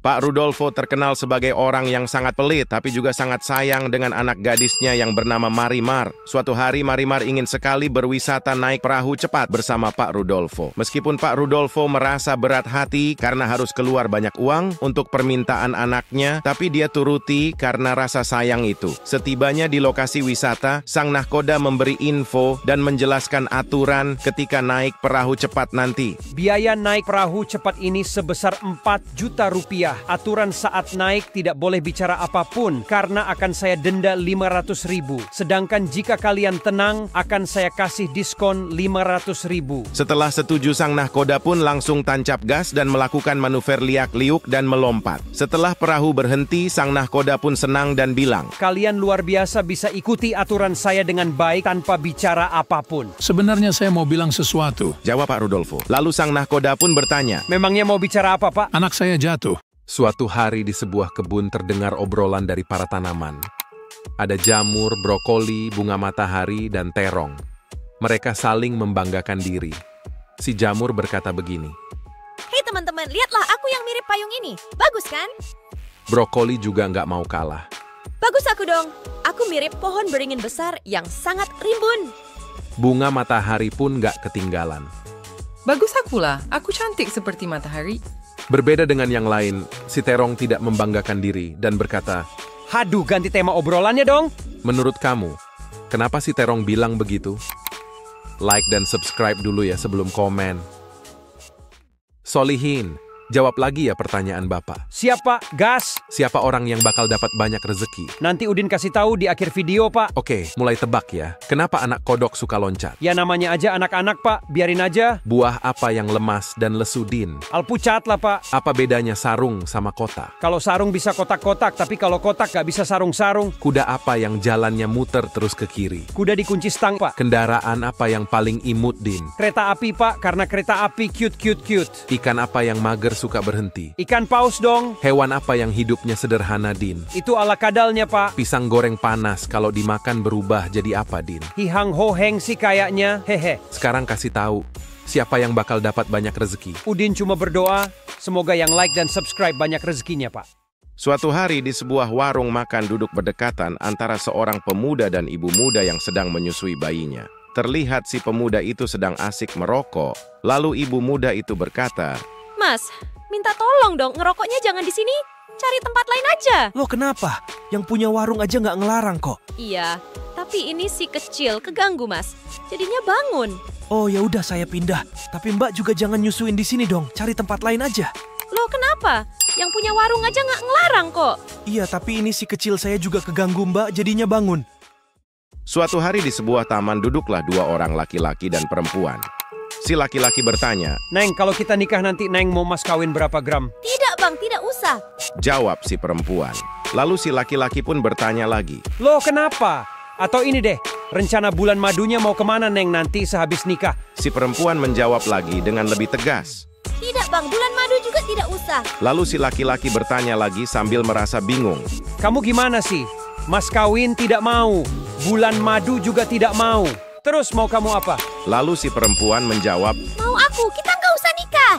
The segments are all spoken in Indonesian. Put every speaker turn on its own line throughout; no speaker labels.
Pak Rudolfo terkenal sebagai orang yang sangat pelit, tapi juga sangat sayang dengan anak gadisnya yang bernama Marimar. Suatu hari Marimar ingin sekali berwisata naik perahu cepat bersama Pak Rudolfo. Meskipun Pak Rudolfo merasa berat hati karena harus keluar banyak uang untuk permintaan anaknya, tapi dia turuti karena rasa sayang itu. Setibanya di lokasi wisata, sang nahkoda memberi info dan menjelaskan aturan ketika naik perahu cepat nanti.
Biaya naik perahu cepat ini sebesar 4 juta rupiah. Aturan saat naik tidak boleh bicara apapun karena akan saya denda 500.000. Sedangkan jika kalian tenang, akan saya kasih diskon 500.000.
Setelah setuju, sang nahkoda pun langsung tancap gas dan melakukan manuver liak-liuk dan melompat. Setelah perahu berhenti, sang nahkoda pun senang dan bilang,
"Kalian luar biasa bisa ikuti aturan saya dengan baik tanpa bicara apapun."
Sebenarnya saya mau bilang sesuatu.
Jawab Pak Rudolfo. Lalu sang nahkoda pun bertanya,
"Memangnya mau bicara apa, Pak?"
Anak saya jatuh.
Suatu hari di sebuah kebun terdengar obrolan dari para tanaman. Ada jamur, brokoli, bunga matahari, dan terong. Mereka saling membanggakan diri. Si jamur berkata begini,
"Hei teman-teman, lihatlah aku yang mirip payung ini. Bagus kan?
brokoli juga nggak mau kalah.
Bagus aku dong. Aku mirip pohon beringin besar yang sangat rimbun."
Bunga matahari pun nggak ketinggalan.
Bagus akulah, aku cantik seperti matahari.
Berbeda dengan yang lain, si terong tidak membanggakan diri dan berkata,
Haduh, ganti tema obrolannya dong.
menurut kamu, kenapa si terong bilang begitu? Like dan subscribe dulu ya sebelum komen. Solihin, jawab lagi ya pertanyaan Bapak.
Siapa? Gas.
Siapa orang yang bakal dapat banyak rezeki?
Nanti Udin kasih tahu di akhir video, Pak.
Oke, mulai tebak ya. Kenapa anak kodok suka loncat?
Ya namanya aja anak-anak, Pak. Biarin aja.
Buah apa yang lemas dan lesu, Din?
Alpucat lah, Pak.
Apa bedanya sarung sama kotak?
Kalau sarung bisa kotak-kotak, tapi kalau kotak nggak bisa sarung-sarung.
Kuda apa yang jalannya muter terus ke kiri?
Kuda dikunci stang, Pak.
Kendaraan apa yang paling imut, Din?
Kereta api, Pak, karena kereta api cute.
Ikan apa yang mager suka berhenti?
Ikan paus dong.
Hewan apa yang hidupnya sederhana, Din?
Itu ala kadalnya, Pak.
Pisang goreng panas kalau dimakan berubah jadi apa, Din?
Hihang hoheng sih kayaknya. Hehe.
Sekarang kasih tahu, siapa yang bakal dapat banyak rezeki?
Udin cuma berdoa, semoga yang like dan subscribe banyak rezekinya, Pak.
suatu hari di sebuah warung makan duduk berdekatan antara seorang pemuda dan ibu muda yang sedang menyusui bayinya. Terlihat si pemuda itu sedang asik merokok. Lalu ibu muda itu berkata,
"Mas, minta tolong dong, ngerokoknya jangan di sini. Cari tempat lain aja."
Loh kenapa? Yang punya warung aja nggak ngelarang kok.
"Iya, tapi ini si kecil keganggu, Mas. Jadinya bangun."
Oh ya udah saya pindah. Tapi Mbak juga jangan nyusuin di sini dong. Cari tempat lain aja.
"Loh kenapa? Yang punya warung aja nggak ngelarang kok."
Iya tapi ini si kecil saya juga keganggu Mbak, jadinya bangun.
suatu hari di sebuah taman duduklah dua orang laki-laki dan perempuan. Si laki-laki bertanya,
Neng, kalau kita nikah nanti Neng mau mas kawin berapa gram?
"Tidak bang, tidak usah."
jawab si perempuan. Lalu si laki-laki pun bertanya lagi,
Loh kenapa? Atau ini deh, rencana bulan madunya mau kemana Neng nanti sehabis nikah?
si perempuan menjawab lagi dengan lebih tegas.
"Tidak bang, bulan madu juga tidak usah."
Lalu si laki-laki bertanya lagi sambil merasa bingung.
Kamu gimana sih? Mas kawin tidak mau, bulan madu juga tidak mau. Terus mau kamu apa?
Lalu si perempuan menjawab,
"Mau aku, kita nggak usah nikah."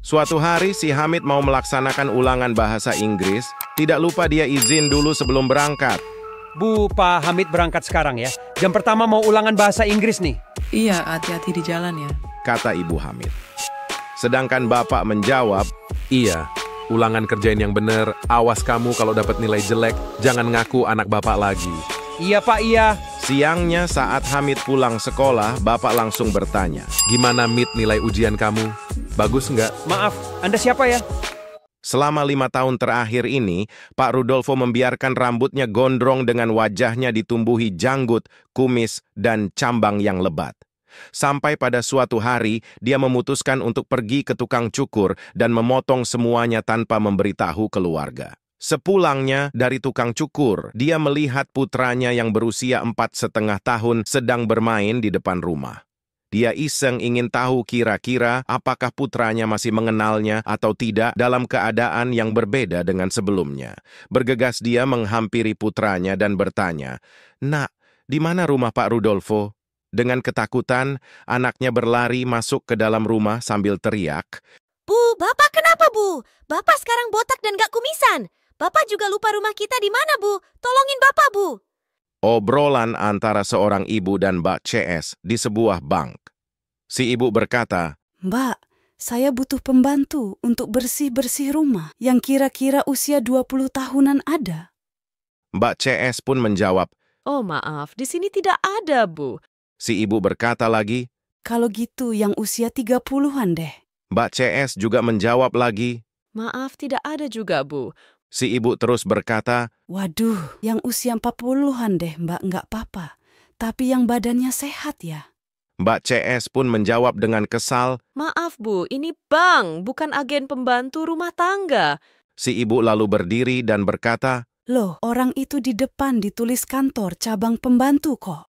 suatu hari si Hamid mau melaksanakan ulangan bahasa Inggris. Tidak lupa dia izin dulu sebelum berangkat.
Bu, Pak Hamid berangkat sekarang ya. Jam pertama mau ulangan bahasa Inggris nih.
Iya, hati-hati di jalan ya.
Kata Ibu Hamid. Sedangkan bapak menjawab,
Iya, ulangan kerjain yang bener. Awas kamu kalau dapat nilai jelek, jangan ngaku anak bapak lagi.
Iya Pak, iya.
siangnya saat Hamid pulang sekolah, bapak langsung bertanya.
Gimana Mit nilai ujian kamu? Bagus nggak?
Maaf, Anda siapa ya?
Selama 5 tahun terakhir ini, Pak Rudolfo membiarkan rambutnya gondrong dengan wajahnya ditumbuhi janggut, kumis, dan cambang yang lebat. Sampai pada suatu hari, dia memutuskan untuk pergi ke tukang cukur dan memotong semuanya tanpa memberitahu keluarga. Sepulangnya dari tukang cukur, dia melihat putranya yang berusia 4,5 tahun sedang bermain di depan rumah. Dia iseng ingin tahu kira-kira apakah putranya masih mengenalnya atau tidak dalam keadaan yang berbeda dengan sebelumnya. Bergegas dia menghampiri putranya dan bertanya, "Nak, di mana rumah Pak Rudolfo?" Dengan ketakutan, anaknya berlari masuk ke dalam rumah sambil teriak,
Bu, Bapak kenapa, Bu? Bapak sekarang botak dan gak kumisan. Bapak juga lupa rumah kita di mana, Bu? Tolongin Bapak, Bu.
Obrolan antara seorang ibu dan Mbak CS di sebuah bank. Si ibu berkata,
Mbak, saya butuh pembantu untuk bersih-bersih rumah yang kira-kira usia 20 tahunan ada.
Mbak CS pun menjawab.
Oh maaf, di sini tidak ada, Bu.
Si ibu berkata lagi.
Kalau gitu yang usia 30-an deh.
Mbak CS juga menjawab lagi.
Maaf, tidak ada juga, Bu.
Si ibu terus berkata,
Waduh, yang usia 40-an deh Mbak, nggak apa-apa. Tapi yang badannya sehat ya.
Mbak CS pun menjawab dengan kesal.
Maaf, Bu, ini bank, bukan agen pembantu rumah tangga.
Si ibu lalu berdiri dan berkata,
Loh, orang itu di depan ditulis kantor cabang pembantu kok.